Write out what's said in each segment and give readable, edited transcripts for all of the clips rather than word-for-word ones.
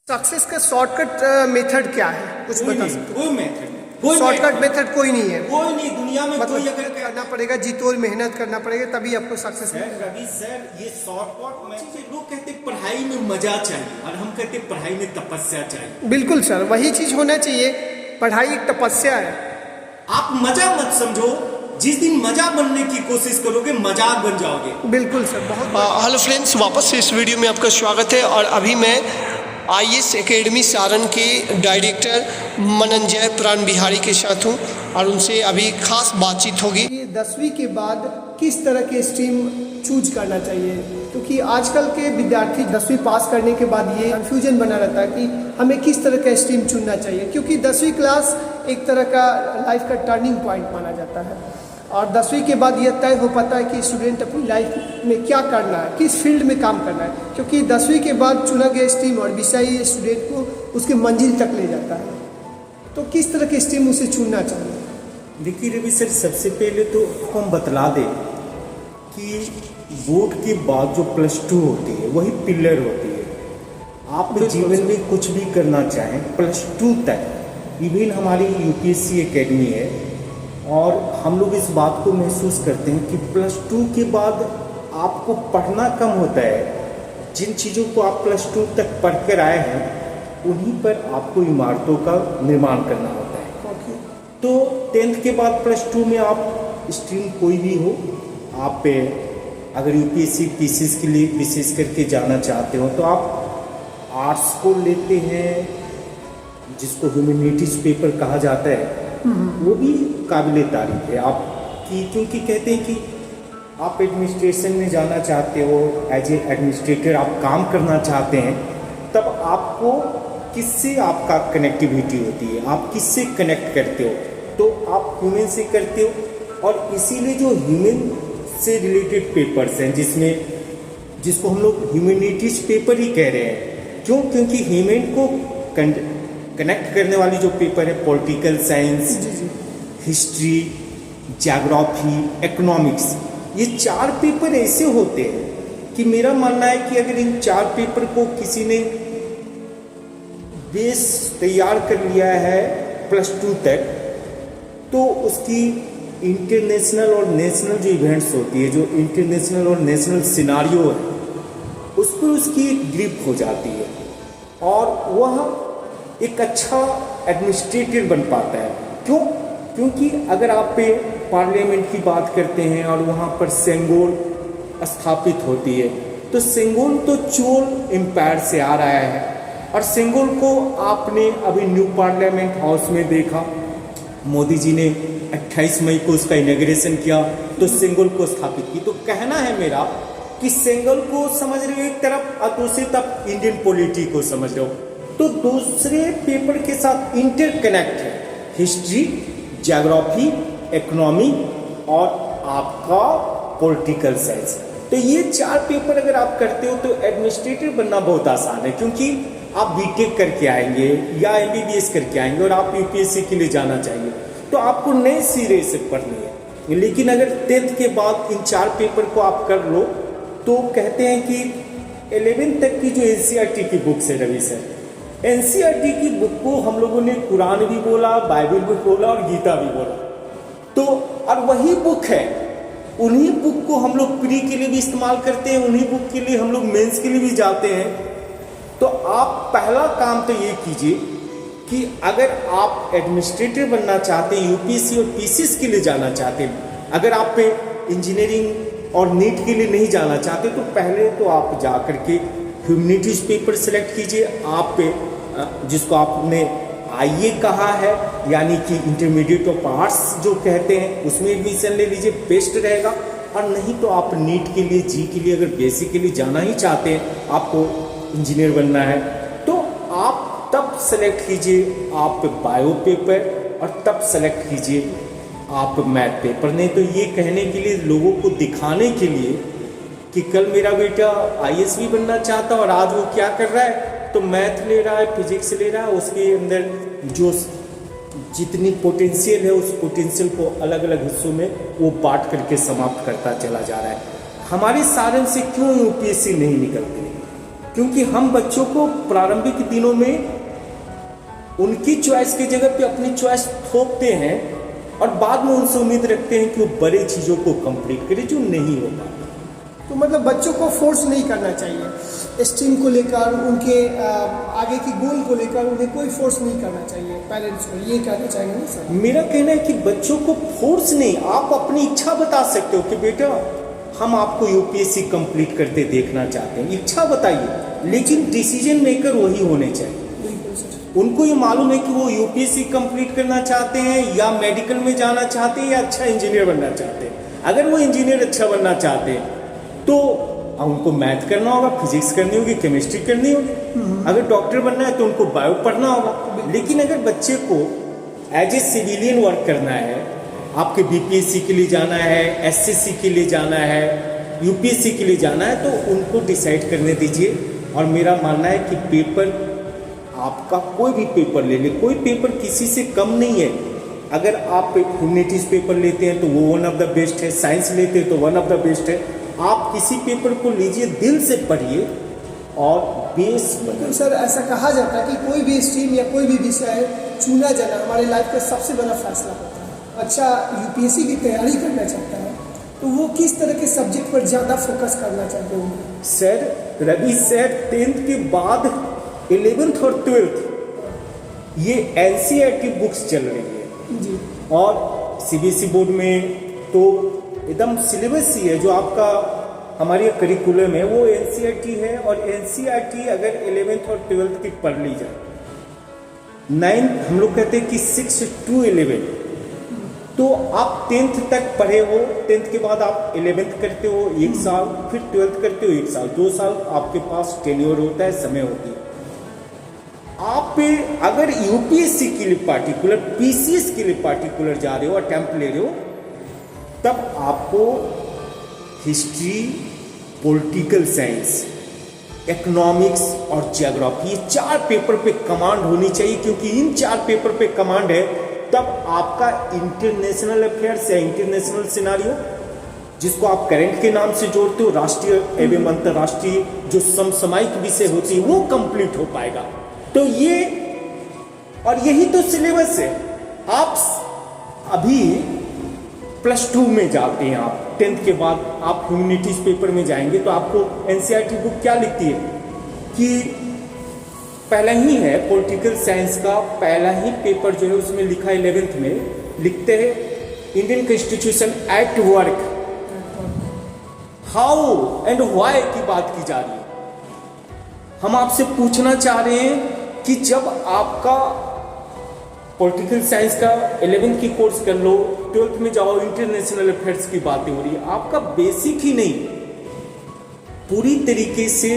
Success का shortcut method क्या है, कुछ बता सकते कोई मेथड हो? शॉर्टकट मेथड कोई नहीं है, कोई नहीं दुनिया में। मतलब कोई अगर करना पड़ेगा, जी तोड़ मेहनत करना पड़ेगा, तभी आपको सक्सेस मिलेगा। रवि सर, ये शॉर्टकट में लोग कहते हैं पढ़ाई में मजा चाहिए और हम कहते हैं पढ़ाई में तपस्या चाहिए। बिल्कुल सर, वही चीज होना चाहिए। पढ़ाई एक तपस्या है। आप मजा मत समझो, जिस दिन मजा बनने की कोशिश करोगे मजाक बन जाओगे। बिल्कुल सर, बहुत हेलो फ्रेंड्स, वापस से इस वीडियो में आपका स्वागत है। और अभी मैं आईएएस एकेडमी सारण के डायरेक्टर मनंजय प्राण बिहारी के साथ हूँ और उनसे अभी खास बातचीत होगी। ये 10वीं के बाद किस तरह के स्ट्रीम चूज करना चाहिए, क्योंकि आजकल के विद्यार्थी 10वीं पास करने के बाद ये कन्फ्यूजन बना रहता है कि हमें किस तरह का स्ट्रीम चुनना चाहिए, क्योंकि 10वीं क्लास एक तरह का लाइफ का टर्निंग पॉइंट माना जाता है। और 10वीं के बाद यह तय हो पाता है कि स्टूडेंट अपनी लाइफ में क्या करना है, किस फील्ड में काम करना है, क्योंकि 10वीं के बाद चुना गया स्ट्रीम और विषय स्टूडेंट को उसके मंजिल तक ले जाता है। तो किस तरह के स्ट्रीम उसे चुनना चाहिए? देखिए रवि सर, सबसे पहले तो आपको हम बतला दें कि बोर्ड के बाद जो +2 होती है वही पिलर होती है। आप जीवन में कुछ भी करना चाहें +2 तक, इवन हमारी यूपीएससी एकेडमी है और हम लोग इस बात को महसूस करते हैं कि +2 के बाद आपको पढ़ना कम होता है। जिन चीज़ों को आप +2 तक पढ़ कर आए हैं उन्हीं पर आपको इमारतों का निर्माण करना होता है। तो 10th के बाद +2 में आप स्ट्रीम कोई भी हो, आप अगर यूपीएससी पीसीएस के लिए विशेष करके जाना चाहते हो तो आप आर्ट्स को लेते हैं, जिसको ह्यूमैनिटीज पेपर कहा जाता है, वो भी काबिले तारीफ है आपकी, क्योंकि कहते हैं कि आप एडमिनिस्ट्रेशन में जाना चाहते हो, एज ए एडमिनिस्ट्रेटर आप काम करना चाहते हैं, तब आपको किससे आपका कनेक्टिविटी होती है, आप किससे कनेक्ट करते हो, तो आप ह्यूमन से करते हो। और इसीलिए जो ह्यूमन से रिलेटेड पेपर्स हैं जिसको हम लोग ह्यूमैनिटीज पेपर ही कह रहे हैं, क्यों? क्योंकि ह्यूमन को कनेक्ट करने वाली जो पेपर है political science, history, geography, economics, ये 4 पेपर ऐसे होते हैं कि मेरा मानना है कि अगर इन 4 पेपर को किसी ने बेस तैयार कर लिया है +2 तक, तो उसकी इंटरनेशनल और नेशनल जो इवेंट्स होती है, जो इंटरनेशनल और नेशनल सिनारियो है, उस पर उसकी एक ग्रिप हो जाती है और वह एक अच्छा एडमिनिस्ट्रेटर बन पाता है। क्यों? क्योंकि अगर आप पार्लियामेंट की बात करते हैं और वहाँ पर सेंगोल स्थापित होती है, तो सेंगोल तो चोल एम्पायर से आ रहा है और सेंगोल को आपने अभी न्यू पार्लियामेंट हाउस में देखा, मोदी जी ने 28 मई को उसका इनॉग्रेशन किया तो सेंगोल को स्थापित की। तो कहना है मेरा कि सेंगोल को समझ रहे हो एक तरफ और दूसरी तरफ इंडियन पॉलिटी को समझ रहे हो, तो दूसरे पेपर के साथ इंटरकनेक्ट है हिस्ट्री, ज्योग्राफी, इकोनॉमी और आपका पॉलिटिकल साइंस। तो ये 4 पेपर अगर आप करते हो तो एडमिनिस्ट्रेटर बनना बहुत आसान है, क्योंकि आप बीटेक करके आएंगे या एमबीबीएस करके आएंगे और आप यूपीएससी के लिए जाना चाहिए, तो आपको नए सिरे से पढ़नी है। लेकिन अगर 10th के बाद इन 4 पेपर को आप कर लो तो कहते हैं कि 11th तक की जो एनसीईआरटी की बुक्स है रवि सर, एनसीईआरटी की बुक को हम लोगों ने कुरान भी बोला, बाइबल भी बोला और गीता भी बोला, तो और वही बुक है, उन्हीं बुक को हम लोग प्री के लिए भी इस्तेमाल करते हैं, उन्हीं बुक के लिए हम लोग मेंस के लिए भी जाते हैं। तो आप पहला काम तो ये कीजिए कि अगर आप एडमिनिस्ट्रेटर बनना चाहते हैं, यूपीएससी और पीसीएस के लिए जाना चाहते हैं, अगर आप इंजीनियरिंग और नीट के लिए नहीं जाना चाहते, तो पहले तो आप जा कर के ह्यूमैनिटीज पेपर सेलेक्ट कीजिए। आप जिसको आपने आईए कहा है, यानी कि इंटरमीडिएट ऑफ आर्ट्स जो कहते हैं, उसमें एडमिशन ले लीजिए, बेस्ट रहेगा। और नहीं तो आप नीट के लिए, जी के लिए, अगर बेसिक के लिए जाना ही चाहते हैं, आपको इंजीनियर बनना है, तो आप तब सेलेक्ट कीजिए आप बायो पेपर और तब सेलेक्ट कीजिए आप मैथ पेपर। नहीं तो ये कहने के लिए, लोगों को दिखाने के लिए कि कल मेरा बेटा आईएएस भी बनना चाहता और आज वो क्या कर रहा है, तो मैथ ले रहा है, फिजिक्स ले रहा है, उसके अंदर जो जितनी पोटेंशियल है उस पोटेंशियल को अलग अलग हिस्सों में वो बांट करके समाप्त करता चला जा रहा है। हमारे सारण से क्यों यूपीएससी नहीं निकलती? क्योंकि हम बच्चों को प्रारंभिक दिनों में उनकी चॉइस की जगह पे अपनी चॉइस थोपते हैं और बाद में उनसे उम्मीद रखते हैं कि वो बड़े चीज़ों को कंप्लीट करे जो नहीं हो पाता। तो मतलब बच्चों को फोर्स नहीं करना चाहिए स्ट्रीम को लेकर, उनके आगे की गोल को लेकर उन्हें कोई फोर्स नहीं करना चाहिए पेरेंट्स को, ये कहना चाहेंगे ना सर? मेरा कहना है कि बच्चों को फोर्स नहीं, आप अपनी इच्छा बता सकते हो कि बेटा हम आपको यूपीएससी कंप्लीट करते देखना चाहते हैं, इच्छा बताइए, लेकिन डिसीजन मेकर वही होने चाहिए। बिल्कुल सर। उनको ये मालूम है कि वो यूपीएससी कंप्लीट करना चाहते हैं या मेडिकल में जाना चाहते हैं या अच्छा इंजीनियर बनना चाहते हैं। अगर वो इंजीनियर अच्छा बनना चाहते हैं तो उनको मैथ करना होगा, फिजिक्स करनी होगी, केमिस्ट्री करनी होगी। अगर डॉक्टर बनना है तो उनको बायो पढ़ना होगा। लेकिन अगर बच्चे को एज ए सिविलियन वर्क करना है, आपके बीपीएससी के लिए जाना है, एसएससी के लिए जाना है, यूपीएससी के लिए जाना है, तो उनको डिसाइड करने दीजिए। और मेरा मानना है कि पेपर, आपका कोई भी पेपर ले ले, कोई पेपर किसी से कम नहीं है। अगर आप ह्यूमैनिटीज पेपर लेते हैं तो वो वन ऑफ द बेस्ट है, साइंस लेते हैं तो वन ऑफ द बेस्ट है। आप किसी पेपर को लीजिए, दिल से पढ़िए और बेस तो सर ऐसा कहा जाता है कि कोई भी स्ट्रीम या कोई भी विषय चुना जाना हमारे लाइफ का सबसे बड़ा फैसला होता है। अच्छा यूपीएससी की तैयारी करना चाहता है तो वो किस तरह के सब्जेक्ट पर ज़्यादा फोकस करना चाहते होंगे? सर रवि सर 10th के बाद 11th और 12th ये एनसीईआरटी बुक्स चल रही है जी। और सीबीएसई बोर्ड में तो एकदम सिलेबस ही है जो आपका हमारे करिकुलम है वो एनसीईआरटी है। और एनसीईआरटी अगर 11th और 12th की पढ़ ली जाए, 9th हम लोग कहते हैं कि 6 to 11, तो आप 10th तक पढ़े हो, 10th के बाद आप 11th करते हो 1 साल, फिर 12th करते हो 1 साल, 2 साल आपके पास टेन्योर होता है, समय होती है। आप अगर यूपीएससी के लिए पार्टिकुलर, पीसीएस के लिए पार्टिकुलर जा रहे हो, अटेम्प्ट ले रहे हो, तब आपको हिस्ट्री, पॉलिटिकल साइंस, इकोनॉमिक्स और ज्योग्राफी, ये 4 पेपर पे कमांड होनी चाहिए। क्योंकि इन 4 पेपर पे कमांड है तब आपका इंटरनेशनल अफेयर्स या इंटरनेशनल सिनारियो, जिसको आप करंट के नाम से जोड़ते हो, राष्ट्रीय एवं अंतर्राष्ट्रीय जो समसामयिक विषय होती है, वो कंप्लीट हो पाएगा। तो ये और यही तो सिलेबस है। आप अभी +2 में जाते हैं, आप 10th के बाद आप ह्यूमैनिटीज पेपर में जाएंगे तो आपको एनसीईआरटी बुक क्या लिखती है कि पहला ही है पॉलिटिकल साइंस का पहला ही पेपर जो है उसमें लिखा है 11th में लिखते हैं Indian constitution at work, how and why की बात की जा रही है। हम आपसे पूछना चाह रहे हैं कि जब आपका पॉलिटिकल साइंस का 11th की कोर्स कर लो, 12th में जाओ, इंटरनेशनल अफेयर्स की बातें हो रही है, आपका बेसिक ही नहीं पूरी तरीके से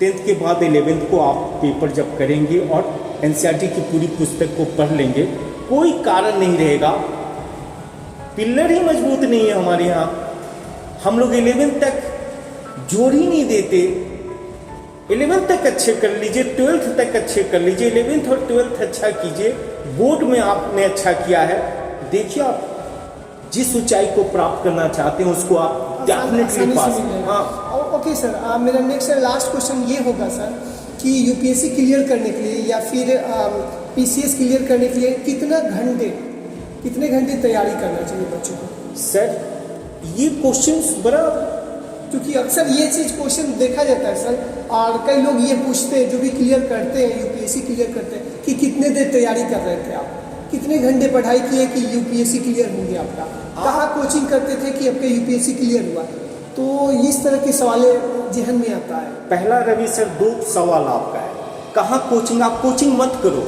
10th के बाद 11th को आप पेपर जब करेंगे और एनसीईआरटी की पूरी पुस्तक को पढ़ लेंगे, कोई कारण नहीं रहेगा। पिलर ही मजबूत नहीं है हमारे यहाँ। हम लोग 11th तक जोर ही नहीं देते। 11th तक अच्छे कर लीजिए, 12th तक अच्छे कर लीजिए, 11th और 12th अच्छा कीजिए, बोर्ड में आपने अच्छा किया है, देखिए आप जिस ऊंचाई को प्राप्त करना चाहते हैं उसको आप डेफिनेटली पास। हाँ ओके सर, मेरा नेक्स्ट और लास्ट क्वेश्चन ये होगा सर कि यूपीएससी क्लियर करने के लिए या फिर पीसीएस क्लियर करने के लिए कितने घंटे तैयारी करना चाहिए बच्चों को? सर ये क्वेश्चन बड़ा, क्योंकि अक्सर ये चीज़ क्वेश्चन देखा जाता है सर, और कई लोग ये पूछते हैं जो भी क्लियर करते हैं, यूपीएससी क्लियर करते हैं, कि कितने देर तैयारी कर रहे थे आप, कितने घंटे पढ़ाई किए कि यूपीएससी क्लियर हो गया आपका, कहाँ कोचिंग करते थे कि आपका यूपीएससी क्लियर हुआ? तो इस तरह के सवाल जहन में आता है। पहला रवि सर 2 सवाल आपका है, कहाँ कोचिंग? आप कोचिंग मत करो।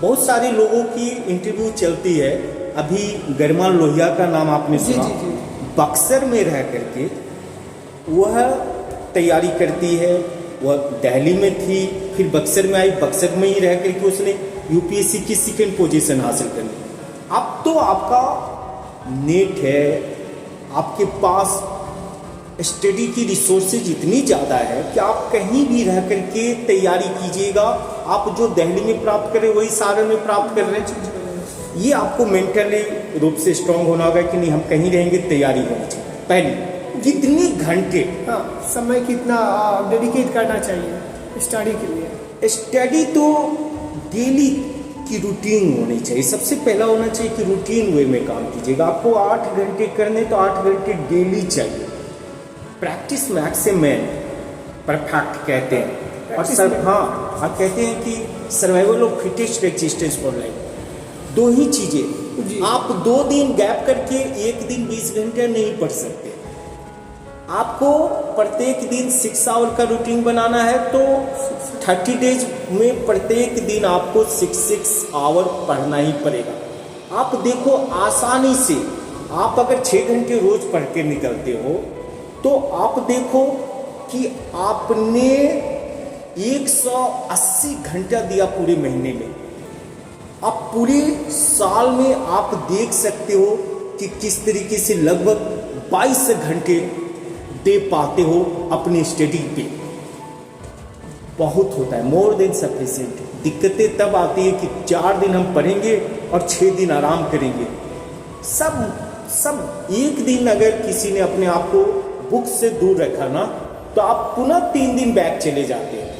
बहुत सारे लोगों की इंटरव्यू चलती है, अभी गरिमा लोहिया का नाम आपने सुना, बक्सर में रह करके वह तैयारी करती है। वह दिल्ली में थी, फिर बक्सर में आई, बक्सर में ही रह करके उसने यूपीएससी की 2nd पोजीशन हासिल कर ली। अब तो आपका नेट है, आपके पास स्टडी की रिसोर्सेज इतनी ज़्यादा है कि आप कहीं भी रह करके तैयारी कीजिएगा। आप जो दिल्ली में प्राप्त करें वही सारण में प्राप्त कर रहे हैं। ये आपको मेंटली रूप से स्ट्रांग होना होगा कि नहीं, हम कहीं रहेंगे, तैयारी होनी चाहिए। पहली कितने घंटे हाँ, समय कितना डेडिकेट करना चाहिए स्टडी के लिए? स्टडी तो डेली की रूटीन होनी चाहिए। सबसे पहला होना चाहिए कि रूटीन वे में काम कीजिएगा। आपको 8 घंटे करने तो 8 घंटे डेली चाहिए। प्रैक्टिस मैक्स मैन परफेक्ट कहते हैं। और सर हाँ कहते हैं कि survival of fittest existence for life. दो ही चीजें, आप 2 दिन गैप करके 1 दिन 20 घंटे नहीं पढ़ सकते। आपको प्रत्येक दिन 6 आवर का रूटीन बनाना है तो 30 डेज में प्रत्येक दिन आपको 6 आवर पढ़ना ही पड़ेगा। आप देखो आसानी से, आप अगर 6 घंटे रोज पढ़ के निकलते हो तो आप देखो कि आपने 180 घंटा दिया पूरे महीने में। आप पूरे साल में आप देख सकते हो कि किस तरीके से लगभग 22 घंटे दे पाते हो अपनी स्टडी पे। बहुत होता है, मोर देन सफिशिएंट। दिक्कतें तब आती है कि 4 दिन हम पढ़ेंगे और 6 दिन आराम करेंगे। सब एक दिन अगर किसी ने अपने आप को बुक से दूर रखा ना तो आप पुनः 3 दिन बैक चले जाते हैं।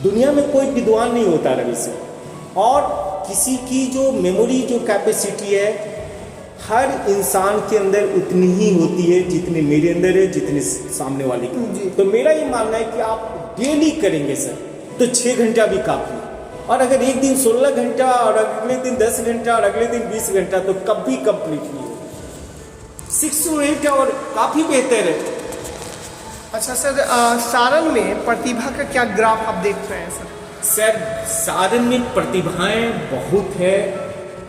दुनिया में कोई विद्वान नहीं होता रवि सर। और किसी की जो मेमोरी जो कैपेसिटी है हर इंसान के अंदर उतनी ही होती है जितनी मेरे अंदर है, जितने सामने वाले की। तो मेरा ये मानना है कि आप डेली करेंगे सर तो 6 घंटा भी काफी। और अगर एक दिन 16 घंटा और अगले दिन 10 घंटा और अगले दिन 20 घंटा तो कभी कंप्लीट नहीं हो। 6 to 8 और काफी बेहतर है। अच्छा सर, सारण में प्रतिभा का क्या ग्राफ आप देख रहे हैं सर? सर सारण में प्रतिभाएं बहुत है,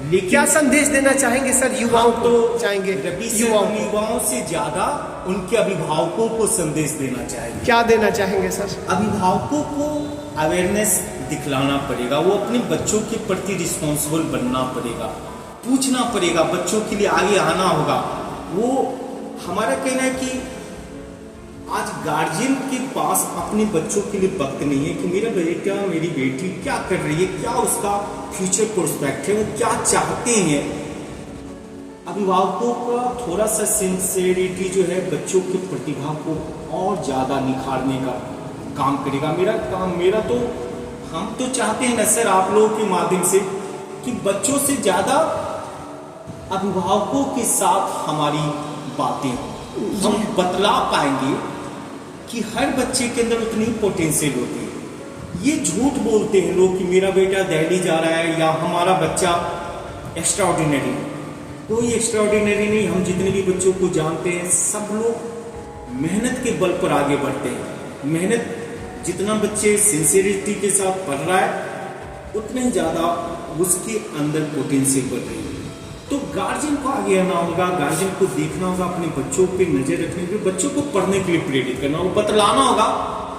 लेकिन क्या संदेश देना चाहेंगे सर युवाओं को? चाहेंगे युवाओं से ज्यादा उनके अभिभावकों को संदेश देना चाहेंगे। क्या देना चाहेंगे सर? अभिभावकों को अवेयरनेस दिखलाना पड़ेगा। वो अपने बच्चों के प्रति रिस्पॉन्सिबल बनना पड़ेगा, पूछना पड़ेगा, बच्चों के लिए आगे आना होगा। वो हमारा कहना है कि आज गार्जियन के पास अपने बच्चों के लिए वक्त नहीं है कि मेरा बेटा मेरी बेटी क्या कर रही है, क्या उसका फ्यूचर प्रोस्पेक्ट है, वो क्या चाहते हैं। अभिभावकों का थोड़ा सा सिंसियरिटी जो है बच्चों की प्रतिभा को और ज़्यादा निखारने का काम करेगा। मेरा तो हम तो चाहते हैं ना सर आप लोगों के माध्यम से कि बच्चों से ज़्यादा अभिभावकों के साथ हमारी बातें हम बतला पाएंगे कि हर बच्चे के अंदर उतनी पोटेंशियल होती है। ये झूठ बोलते हैं लोग कि मेरा बेटा दिल्ली जा रहा है या हमारा बच्चा एक्स्ट्राऑर्डिनरी। कोई एक्स्ट्राऑर्डिनरी नहीं। हम जितने भी बच्चों को जानते हैं सब लोग मेहनत के बल पर आगे बढ़ते हैं। मेहनत जितना बच्चे सिंसियरिटी के साथ पढ़ रहा है उतने ही ज़्यादा उसके अंदर पोटेंशियल बढ़ रही है। तो गार्जियन को आगे आना होगा, गार्जियन को देखना होगा, अपने बच्चों पे नजर रखने के लिए बच्चों को पढ़ने के लिए प्रेरित करना होगा, बतलाना होगा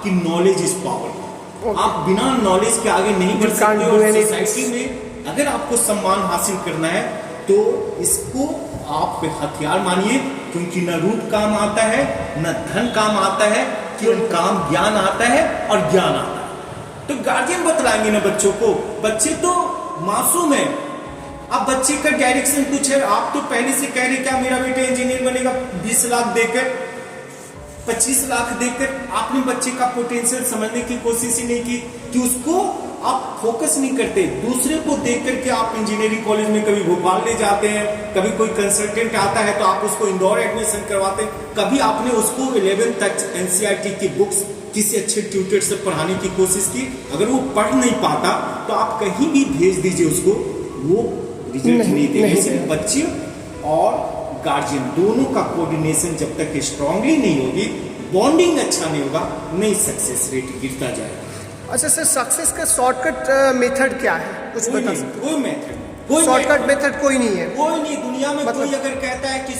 कि नॉलेज इज पावर। आप बिना नॉलेज के आगे नहीं बढ़ सकते। और सोसाइटी में अगर आपको सम्मान हासिल करना है तो इसको आप हथियार मानिए, क्योंकि न रूप काम आता है न धन काम आता है, केवल काम ज्ञान आता है और ज्ञान आता है। तो गार्जियन बतलाएंगे ना बच्चों को। बच्चे तो मासूम है। अब बच्चे का डायरेक्शन कुछ है। आप तो पहले से कह रहे क्या मेरा बेटा इंजीनियर बनेगा, 20 लाख देकर 25 लाख देकर आपने बच्चे का पोटेंशियल समझने की कोशिश ही नहीं की कि उसको आप फोकस नहीं करते। दूसरे को देख करके आप इंजीनियरिंग कॉलेज में कभी भोपाल ले जाते हैं, कभी कोई कंसल्टेंट आता है तो आप उसको इंदौर एडमिशन करवाते हैं। कभी आपने उसको 11th तक NCERT की बुक्स किसी अच्छे ट्यूटर से पढ़ाने की कोशिश की। अगर वो पढ़ नहीं पाता तो आप कहीं भी भेज दीजिए उसको, वो रिजल्ट नहीं देगा। इसलिए बच्चे और गार्जियन दोनों का कोऑर्डिनेशन जब तक स्ट्रांगली नहीं होगी, बॉन्डिंग अच्छा नहीं होगा, नहीं सक्सेस रेट गिरता जाएगा। अच्छा सर, सक्सेस का शॉर्टकट मेथड क्या है? कुछ बता सकते? कोई मेथड, शॉर्टकट मेथड कोई नहीं है। कोई नहीं दुनिया में। कोई अगर कहता है कि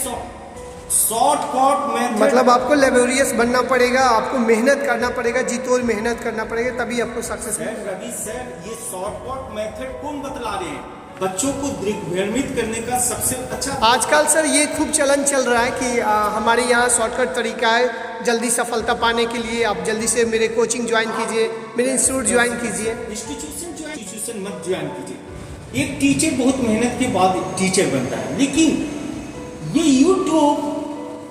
शॉर्टकट मेथड, मतलब आपको लेबोरियस बनना पड़ेगा, आपको मेहनत करना पड़ेगा, जीतोड़ मेहनत करना पड़ेगा, तभी आपको सक्सेस मिलेगा। रवि सर ये शॉर्टकट मेथड कौन बतला रहे हैं? बच्चों को दिग्भ्रमित करने का सबसे अच्छा आजकल सर ये खूब चलन चल रहा है कि हमारे यहाँ शॉर्टकट तरीका है जल्दी सफलता पाने के लिए। आप जल्दी से मेरे कोचिंग ज्वाइन कीजिए, मेरे इंस्टीट्यूट ज्वाइन कीजिए। इंस्टीट्यूशन मत ज्वाइन कीजिए। एक टीचर बहुत मेहनत के बाद टीचर बनता है, लेकिन ये यूट्यूब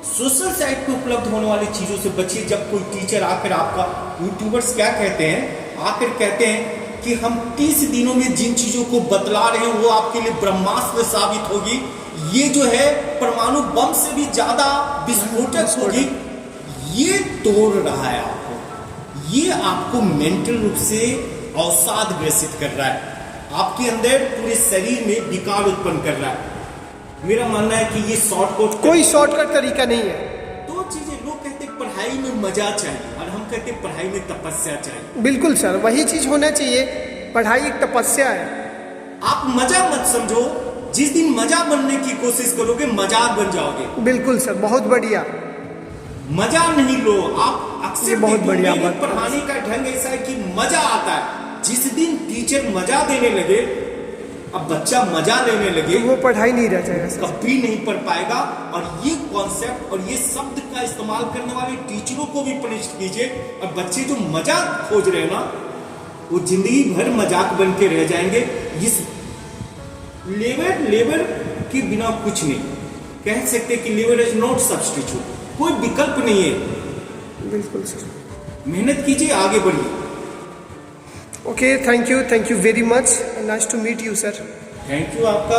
सोशल साइट पे उपलब्ध होने वाली चीजों से बचिए। जब कोई टीचर आकर आपका, यूट्यूबर्स क्या कहते हैं, आकर कहते हैं कि हम 30 दिनों में जिन चीजों को बतला रहे हैं वो आपके लिए ब्रह्मास्त्र साबित होगी, ये जो है परमाणु बम से भी ज्यादा विस्फोटक होगी, ये तोड़ रहा है आपको, ये आपको मेंटल रूप से अवसाद ग्रसित कर रहा है, आपके अंदर पूरे शरीर में विकार उत्पन्न कर रहा है। मेरा मानना है कि ये शॉर्टकट, कोई शॉर्टकट तरीका नहीं है। दो चीजें, लोग कहते हैं पढ़ाई में मजा चाहिए और हम कहते हैं पढ़ाई में तपस्या चाहिए। बिल्कुल सर, वही चीज होना चाहिए। पढ़ाई एक तपस्या है। आप मजा मत समझो, जिस दिन मजा बनने की कोशिश करोगे मजाक बन जाओगे। बिल्कुल सर, बहुत बढ़िया। मजा नहीं लो आप, अक्सर ये बहुत बढ़िया बात। पढ़ाने का ढंग ऐसा है कि मजा आता है। जिस दिन टीचर मजा देने लगे, अब बच्चा मजा लेने लगे, तो वो पढ़ाई नहीं रह जाएगा सर। कभी नहीं पढ़ पाएगा। और ये कॉन्सेप्ट और ये शब्द का इस्तेमाल करने वाले टीचरों को भी पनिश कीजिए। और बच्चे जो मजाक खोज रहे हैं ना, वो जिंदगी भर मजाक बन के रह जाएंगे। इस लेबर के बिना कुछ नहीं कह सकते कि लेबर इज नॉट सब्स्टिट्यूट, कोई विकल्प नहीं है। बिल्कुल सर। मेहनत कीजिए, आगे बढ़िए। Okay, thank you very much, nice to meet you sir. Thank you आपका।